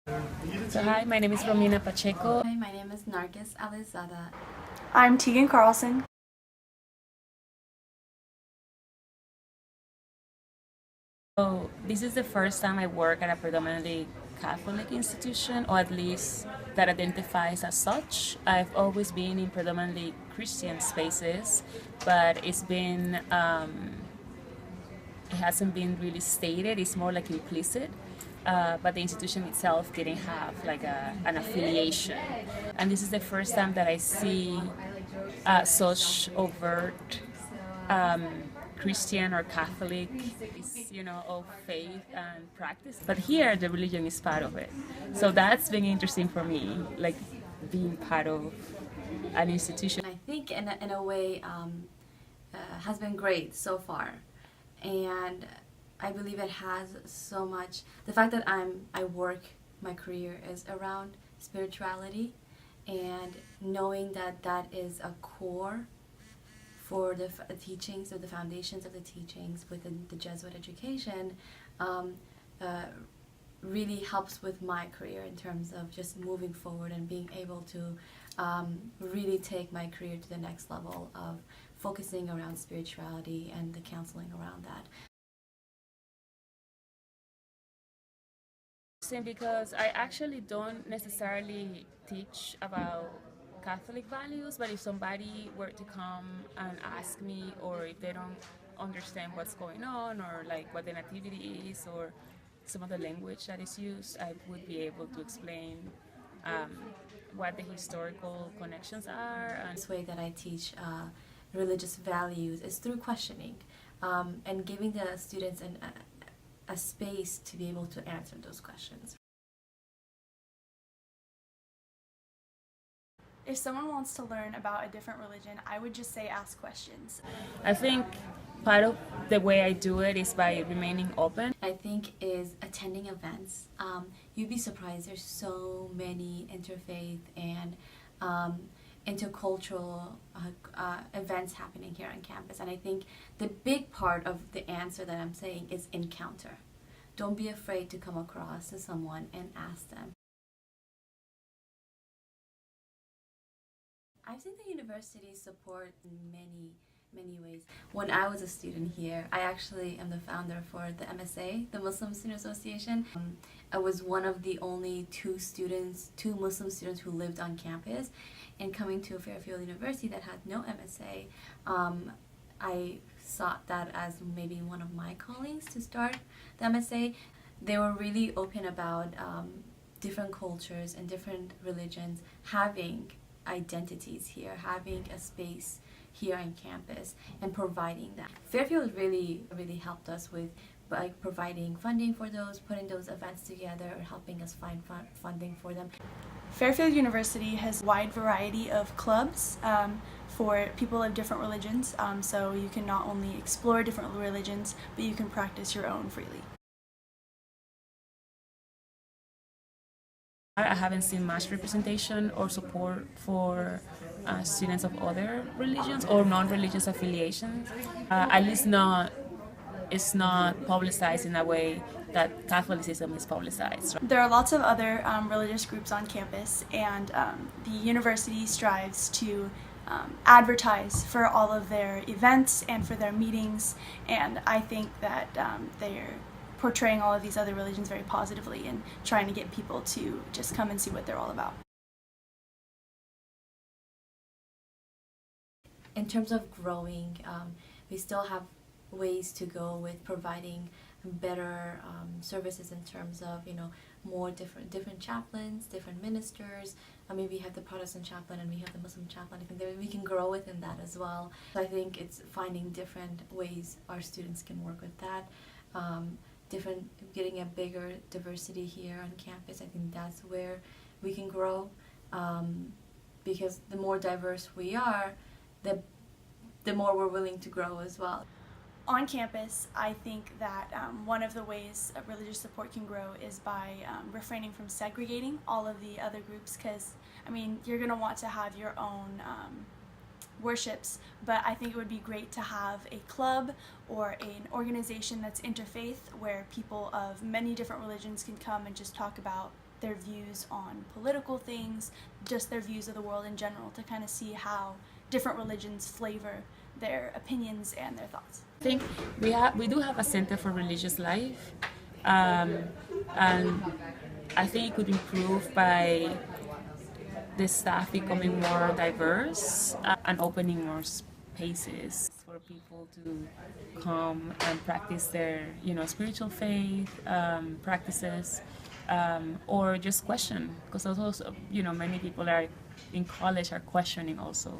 So hi, my name is Romina Pacheco. Hi, my name is Nargis Alizada. I'm Tegan Carlson. So this is the first time I work at a predominantly Catholic institution, or at least that identifies as such. I've always been in predominantly Christian spaces, but it hasn't been really stated. It's more like implicit. But the institution itself didn't have like an affiliation, and this is the first time that I see such overt Christian or Catholic, of faith and practice. But here, the religion is part of it. So that's been interesting for me, like being part of an institution. I think in a way has been great so far, and I believe it has so much. The fact that I work, my career is around spirituality, and knowing that that is a core for the teachings or the foundations of the teachings within the Jesuit education uh, really helps with my career in terms of just moving forward and being able to really take my career to the next level of focusing around spirituality and the counseling around that. Because I actually don't necessarily teach about Catholic values, but if somebody were to come and ask me, or if they don't understand what's going on, or like what the nativity is, or some of the language that is used, I would be able to explain um, what the historical connections are. And This way that I teach religious values is through questioning and giving the students a space to be able to answer those questions. If someone wants to learn about a different religion, I would just say ask questions. I think part of the way I do it is by remaining open. I think is attending events. You'd be surprised, there's so many interfaith and intercultural events happening here on campus, and I think the big part of the answer that I'm saying is encounter. Don't be afraid to come across to someone and ask them. I've seen the university support in many ways. When I was a student here, I actually am the founder for the MSA, the Muslim Student Association. I was one of the only two Muslim students who lived on campus, and coming to Fairfield University that had no MSA, I saw that as maybe one of my callings to start the MSA. They were really open about different cultures and different religions having identities here, having a space here on campus and providing that. Fairfield really helped us with providing funding for those, putting those events together, helping us find funding for them. Fairfield University has a wide variety of clubs for people of different religions, so you can not only explore different religions, but you can practice your own freely. I haven't seen much representation or support for students of other religions or non-religious affiliations. At least it's not publicized in a way that Catholicism is publicized. There are lots of other religious groups on campus, and the university strives to advertise for all of their events and for their meetings, and I think that they're portraying all of these other religions very positively and trying to get people to just come and see what they're all about. In terms of growing, we still have ways to go with providing better services in terms of more different chaplains, different ministers. I mean, we have the Protestant chaplain and we have the Muslim chaplain. I think that we can grow within that as well. So I think it's finding different ways our students can work with that. Getting a bigger diversity here on campus. I think that's where we can grow, because the more diverse we are, the more we're willing to grow as well. On campus, I think that one of the ways religious support can grow is by refraining from segregating all of the other groups, because, I mean, you're going to want to have your own worships, but I think it would be great to have a club or an organization that's interfaith where people of many different religions can come and just talk about their views on political things, just their views of the world in general, to kind of see how different religions flavor their opinions and their thoughts. I think we do have a Center for Religious Life, and I think it could improve by the staff becoming more diverse and opening more spaces for people to come and practice their, spiritual faith practices, or just question, because also, many people are in college are questioning also